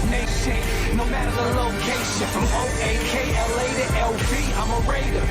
nation, no matter the location. From OAKLA to LV, I'm a Raider.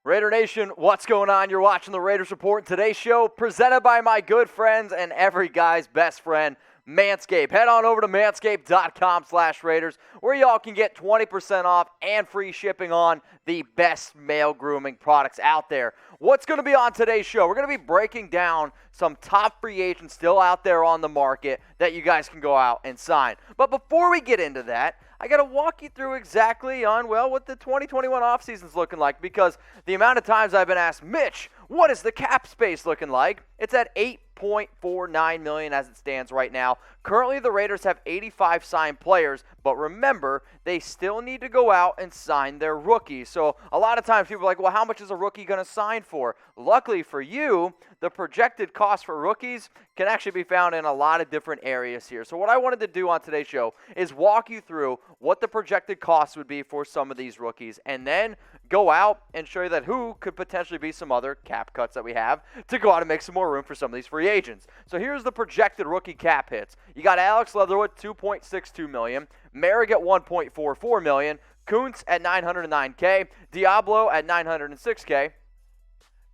Raider Nation, what's going on? You're watching the Raiders Report. Today's show presented by my good friends and every guy's best friend, Manscaped. Head on over to manscaped.com/Raiders where y'all can get 20% off and free shipping on the best male grooming products out there. What's going to be on today's show? We're going to be breaking down some top free agents still out there on the market that you guys can go out and sign. But before we get into that, I got to walk you through exactly on, well, what the 2021 offseason's looking like, because the amount of times I've been asked, Mitch, what is the cap space looking like? It's at $8.49 million as it stands right now. Currently, the Raiders have 85 signed players, but remember, they still need to go out and sign their rookies. So a lot of times people are like, well, how much is a rookie going to sign for? Luckily for you, the projected cost for rookies can actually be found in a lot of different areas here. So what I wanted to do on today's show is walk you through what the projected cost would be for some of these rookies, and then go out and show you that who could potentially be some other cap cuts that we have to go out and make some more room for some of these free agents. So here's the projected rookie cap hits. You got Alex Leatherwood, $2.62 million, Merrick at $1.44 million, Kuntz at $909K, Diablo at $906K,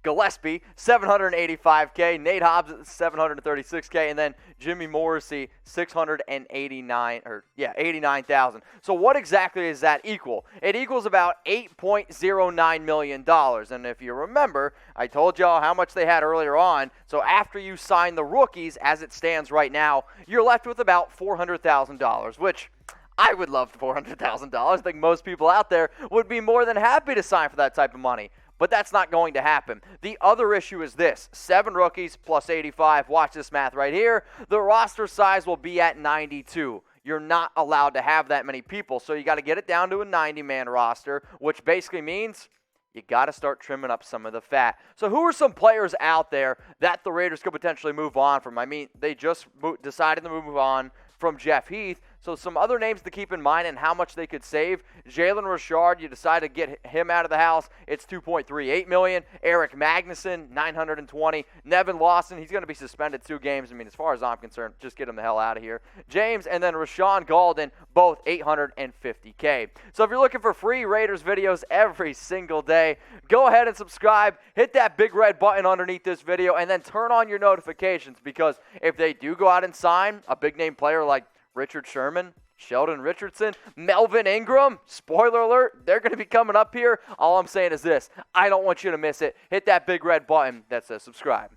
Gillespie, $785K, Nate Hobbs at $736K, and then Jimmy Morrissey, $89,000. So what exactly does that equal? It equals about $8.09 million. And if you remember, I told y'all how much they had earlier on. So after you sign the rookies, as it stands right now, you're left with about $400,000, which I would love $400,000. I think most people out there would be more than happy to sign for that type of money. But that's not going to happen. The other issue is this: 7 rookies plus 85. Watch this math right here. The roster size will be at 92. You're not allowed to have that many people, so you got to get it down to a 90-man roster, which basically means you got to start trimming up some of the fat. So who are some players out there that the Raiders could potentially move on from? I mean, they just decided to move on from Jeff Heath. So some other names to keep in mind and how much they could save. Jalen Richard, you decide to get him out of the house. It's $2.38 million. Eric Magnuson, $920. Nevin Lawson, he's going to be suspended 2 games. I mean, as far as I'm concerned, just get him the hell out of here. James and then Rashawn Golden, both $850K. So if you're looking for free Raiders videos every single day, go ahead and subscribe. Hit that big red button underneath this video and then turn on your notifications, because if they do go out and sign a big name player like Richard Sherman, Sheldon Richardson, Melvin Ingram, spoiler alert, they're going to be coming up here. All I'm saying is this: I don't want you to miss it. Hit that big red button that says subscribe.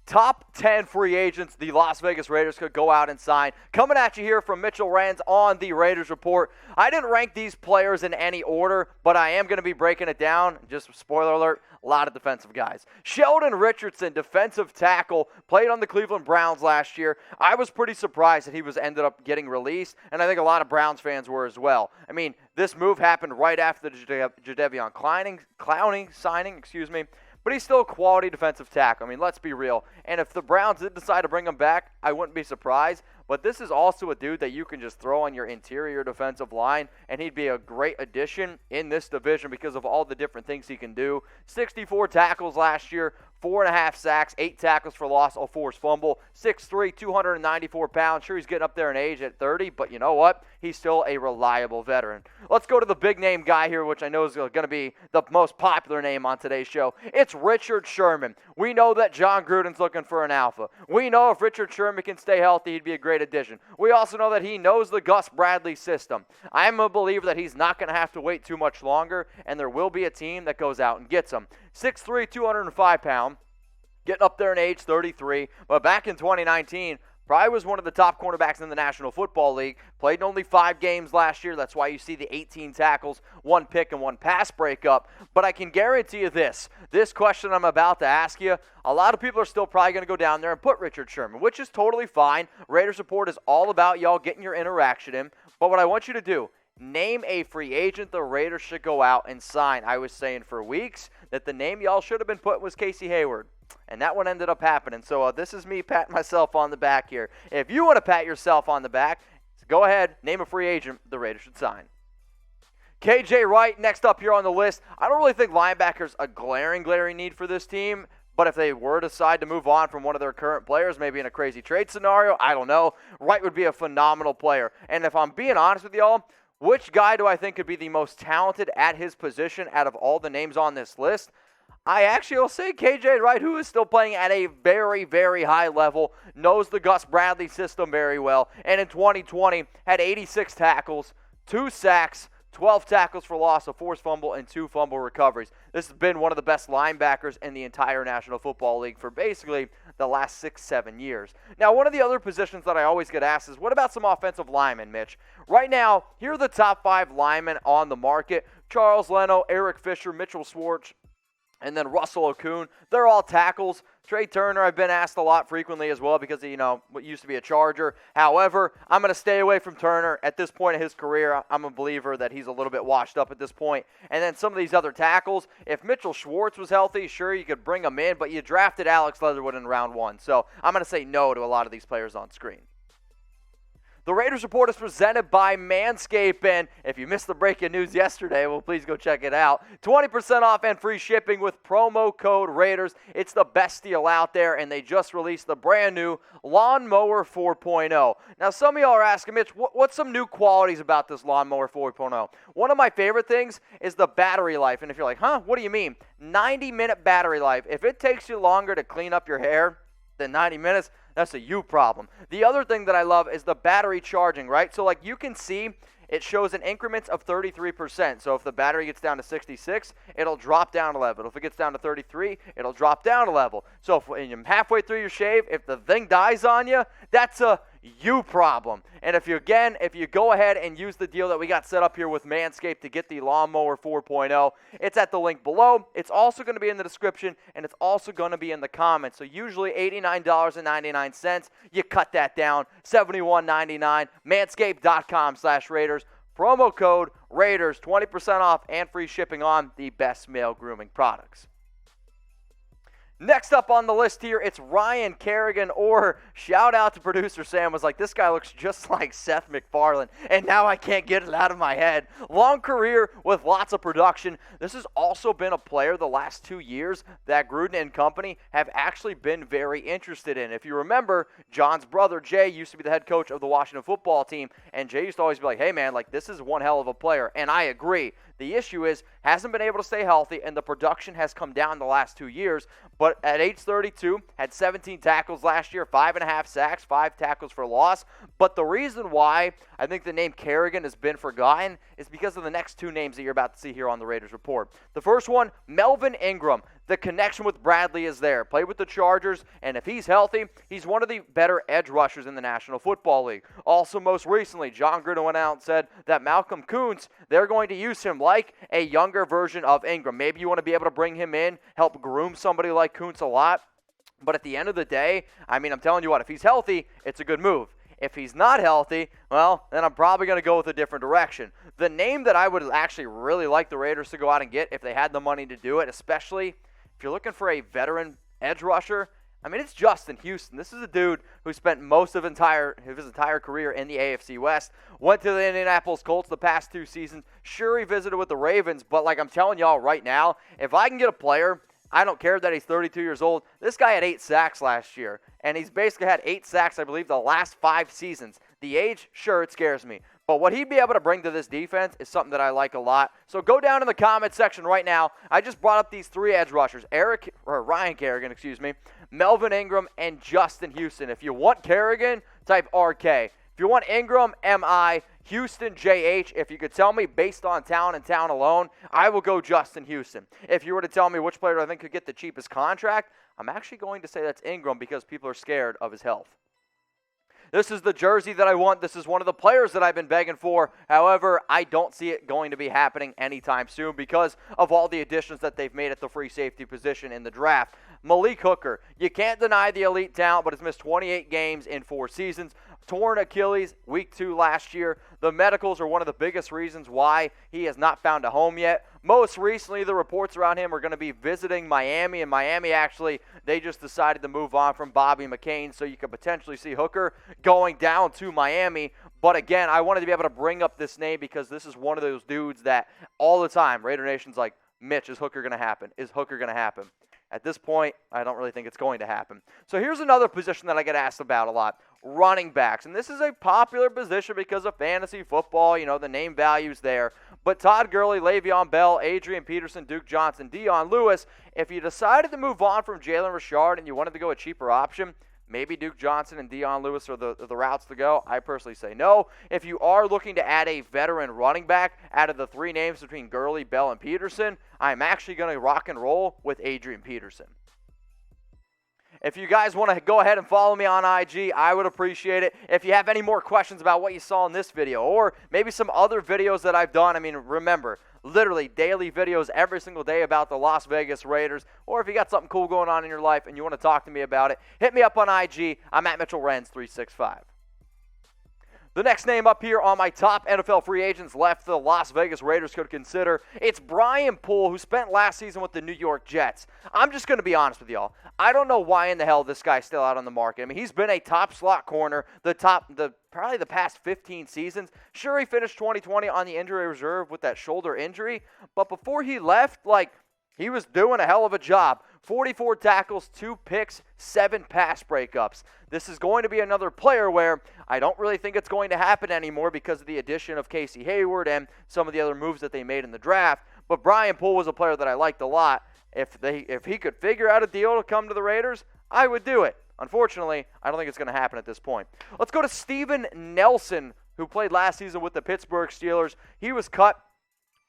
Top 10 free agents the Las Vegas Raiders could go out and sign. Coming at you here from Mitchell Rands on the Raiders Report. I didn't rank these players in any order, but I am going to be breaking it down. Just spoiler alert, a lot of defensive guys. Sheldon Richardson, defensive tackle, played on the Cleveland Browns last year. I was pretty surprised that he ended up getting released, and I think a lot of Browns fans were as well. I mean, this move happened right after the Jadeveon Clowney signing, but he's still a quality defensive tackle. I mean, let's be real. And if the Browns did decide to bring him back, I wouldn't be surprised. But this is also a dude that you can just throw on your interior defensive line, and he'd be a great addition in this division because of all the different things he can do. 64 tackles last year, 4.5 sacks, 8 tackles for loss, a forced fumble, 6'3", 294 pounds. Sure, he's getting up there in age at 30, but you know what? He's still a reliable veteran. Let's go to the big name guy here, which I know is going to be the most popular name on today's show. It's Richard Sherman. We know that John Gruden's looking for an alpha. We know if Richard Sherman can stay healthy, he'd be a great addition. We also know that he knows the Gus Bradley system. I'm a believer that he's not going to have to wait too much longer, and there will be a team that goes out and gets him. 6'3", 205 pounds, getting up there in age, 33, but back in 2019, probably was one of the top cornerbacks in the National Football League. Played in only 5 games last year. That's why you see the 18 tackles, 1 pick, and 1 pass breakup. But I can guarantee you this question I'm about to ask you, a lot of people are still probably going to go down there and put Richard Sherman, which is totally fine. Raiders Report is all about y'all getting your interaction in. But what I want you to do, name a free agent the Raiders should go out and sign. I was saying for weeks that the name y'all should have been putting was Casey Hayward. And that one ended up happening. So this is me patting myself on the back here. If you want to pat yourself on the back, go ahead, name a free agent the Raiders should sign. KJ Wright, next up here on the list. I don't really think linebacker's a glaring need for this team. But if they were to decide to move on from one of their current players, maybe in a crazy trade scenario, I don't know, Wright would be a phenomenal player. And if I'm being honest with y'all, which guy do I think could be the most talented at his position out of all the names on this list? I actually will say KJ Wright, who is still playing at a very, very high level, knows the Gus Bradley system very well, and in 2020 had 86 tackles, 2 sacks, 12 tackles for loss, a forced fumble, and 2 fumble recoveries. This has been one of the best linebackers in the entire National Football League for basically the last 6-7 years. Now, one of the other positions that I always get asked is, what about some offensive linemen, Mitch? Right now, here are the top 5 linemen on the market. Charles Leno, Eric Fisher, Mitchell Schwartz, and then Russell Okung. They're all tackles. Trai Turner, I've been asked a lot frequently as well because he, what used to be a Charger. However, I'm going to stay away from Turner. At this point in his career, I'm a believer that he's a little bit washed up at this point. And then some of these other tackles, if Mitchell Schwartz was healthy, sure, you could bring him in, but you drafted Alex Leatherwood in round 1. So I'm going to say no to a lot of these players on screen. The Raiders Report is presented by Manscaped, and if you missed the breaking news yesterday, well, please go check it out. 20% off and free shipping with promo code Raiders. It's the best deal out there, and they just released the brand new Lawnmower 4.0. Now, some of y'all are asking, Mitch, what's some new qualities about this Lawnmower 4.0? One of my favorite things is the battery life, and if you're like, what do you mean? 90-minute battery life. If it takes you longer to clean up your hair than 90 minutes, that's a you problem. The other thing that I love is the battery charging, right? So like you can see, it shows in increments of 33%. So if the battery gets down to 66, it'll drop down a level. If it gets down to 33, it'll drop down a level. So if when you're halfway through your shave, if the thing dies on you, that's a you problem. And if you go ahead and use the deal that we got set up here with Manscaped to get the Lawnmower 4.0, it's at the link below. It's also going to be in the description, and it's also going to be in the comments. So usually $89.99. You cut that down, $71.99. Manscaped.com/Raiders. Promo code Raiders, 20% off and free shipping on the best male grooming products. Next up on the list here, it's Ryan Kerrigan, or shout out to producer Sam, was like, this guy looks just like Seth MacFarlane, and now I can't get it out of my head. Long career with lots of production. This has also been a player the last 2 years that Gruden and company have actually been very interested in. If you remember, John's brother Jay used to be the head coach of the Washington football team, and Jay used to always be like, hey man, like this is one hell of a player, and I agree. The issue is, hasn't been able to stay healthy, and the production has come down the last 2 years. But at age 32, had 17 tackles last year, 5.5 sacks, 5 tackles for loss. But the reason why I think the name Kerrigan has been forgotten is because of the next 2 names that you're about to see here on the Raiders Report. The first one, Melvin Ingram. The connection with Bradley is there. Played with the Chargers, and if he's healthy, he's one of the better edge rushers in the National Football League. Also, most recently, John Gruden went out and said that Malcolm Kuntz, they're going to use him like a younger version of Ingram. Maybe you want to be able to bring him in, help groom somebody like Kuntz a lot. But at the end of the day, I mean, I'm telling you what, if he's healthy, it's a good move. If he's not healthy, well, then I'm probably going to go with a different direction. The name that I would actually really like the Raiders to go out and get if they had the money to do it, especially if you're looking for a veteran edge rusher, I mean, it's Justin Houston. This is a dude who spent most of his entire career in the AFC West. Went to the Indianapolis Colts the past 2 seasons. Sure, he visited with the Ravens, but like I'm telling y'all right now, if I can get a player, I don't care that he's 32 years old. This guy had 8 sacks last year, and he's basically had 8 sacks, I believe, the last 5 seasons. The age, sure, it scares me. But what he'd be able to bring to this defense is something that I like a lot. So go down in the comments section right now. I just brought up these 3 edge rushers, Ryan Kerrigan, Melvin Ingram, and Justin Houston. If you want Kerrigan, type RK. If you want Ingram, MI, Houston, JH. If you could tell me based on talent and talent alone, I will go Justin Houston. If you were to tell me which player I think could get the cheapest contract, I'm actually going to say that's Ingram because people are scared of his health. This is the jersey that I want. This is one of the players that I've been begging for. However, I don't see it going to be happening anytime soon because of all the additions that they've made at the free safety position in the draft. Malik Hooker, you can't deny the elite talent, but has missed 28 games in 4 seasons. Torn Achilles, week 2 last year. The medicals are one of the biggest reasons why he has not found a home yet. Most recently, the reports around him are going to be visiting Miami, and Miami actually, they just decided to move on from Bobby McCain, so you could potentially see Hooker going down to Miami. But again, I wanted to be able to bring up this name because this is one of those dudes that all the time, Raider Nation's like, Mitch, is Hooker going to happen? Is Hooker going to happen? At this point, I don't really think it's going to happen. So here's another position that I get asked about a lot, running backs. And this is a popular position because of fantasy football, the name value's there. But Todd Gurley, Le'Veon Bell, Adrian Peterson, Duke Johnson, Dion Lewis, if you decided to move on from Jalen Richard and you wanted to go a cheaper option, maybe Duke Johnson and Dion Lewis are the routes to go. I personally say no. If you are looking to add a veteran running back out of the three names between Gurley, Bell, and Peterson, I'm actually going to rock and roll with Adrian Peterson. If you guys want to go ahead and follow me on IG, I would appreciate it. If you have any more questions about what you saw in this video or maybe some other videos that I've done, remember, literally daily videos every single day about the Las Vegas Raiders. Or if you got something cool going on in your life and you want to talk to me about it, hit me up on IG. I'm at MitchellRenz365. The next name up here on my top NFL free agents left the Las Vegas Raiders could consider, it's Brian Poole, who spent last season with the New York Jets. I'm just going to be honest with y'all. I don't know why in the hell this guy's still out on the market. He's been a top slot corner probably the past 15 seasons. Sure, he finished 2020 on the injury reserve with that shoulder injury, but before he left, he was doing a hell of a job. 44 tackles, 2 picks, 7 pass breakups. This is going to be another player where I don't really think it's going to happen anymore because of the addition of Casey Hayward and some of the other moves that they made in the draft. But Brian Poole was a player that I liked a lot. If he could figure out a deal to come to the Raiders, I would do it. Unfortunately, I don't think it's going to happen at this point. Let's go to Steven Nelson, who played last season with the Pittsburgh Steelers. He was cut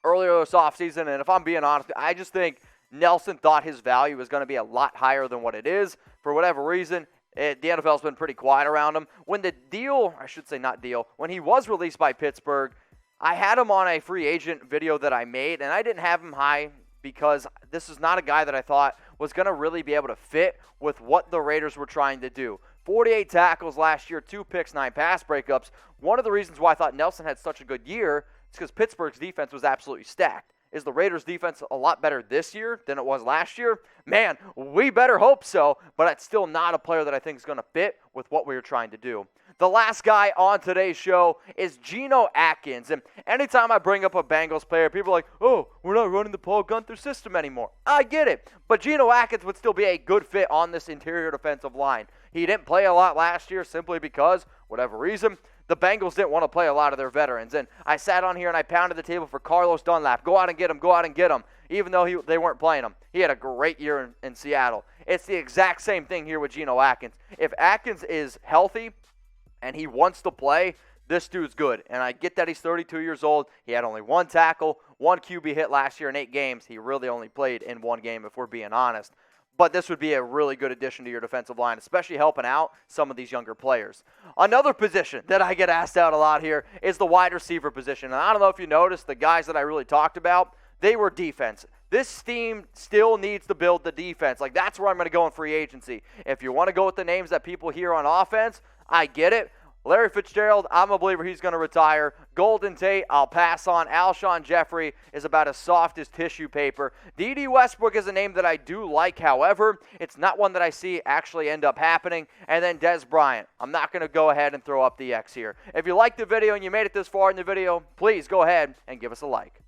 earlier this offseason, and if I'm being honest, I just think Nelson thought his value was going to be a lot higher than what it is. For whatever reason, the NFL's been pretty quiet around him. When when he was released by Pittsburgh, I had him on a free agent video that I made, and I didn't have him high because this is not a guy that I thought was going to really be able to fit with what the Raiders were trying to do. 48 tackles last year, 2 picks, 9 pass breakups. One of the reasons why I thought Nelson had such a good year is because Pittsburgh's defense was absolutely stacked. Is the Raiders' defense a lot better this year than it was last year? Man, we better hope so, but it's still not a player that I think is going to fit with what we were trying to do. The last guy on today's show is Geno Atkins, and anytime I bring up a Bengals player, people are like, oh, we're not running the Paul Gunther system anymore. I get it, but Geno Atkins would still be a good fit on this interior defensive line. He didn't play a lot last year simply because, whatever reason, the Bengals didn't want to play a lot of their veterans. And I sat on here and I pounded the table for Carlos Dunlap. Go out and get him, even though they weren't playing him. He had a great year in Seattle. It's the exact same thing here with Geno Atkins. If Atkins is healthy and he wants to play, this dude's good. And I get that he's 32 years old. He had only 1 tackle, 1 QB hit last year in 8 games. He really only played in 1 game, if we're being honest. But this would be a really good addition to your defensive line, especially helping out some of these younger players. Another position that I get asked out a lot here is the wide receiver position. And I don't know if you noticed, the guys that I really talked about, they were defense. This team still needs to build the defense. That's where I'm going to go in free agency. If you want to go with the names that people hear on offense, I get it. Larry Fitzgerald, I'm a believer he's going to retire. Golden Tate, I'll pass on. Alshon Jeffery is about as soft as tissue paper. Dede Westbrook is a name that I do like. However, it's not one that I see actually end up happening. And then Dez Bryant. I'm not going to go ahead and throw up the X here. If you liked the video and you made it this far in the video, please go ahead and give us a like.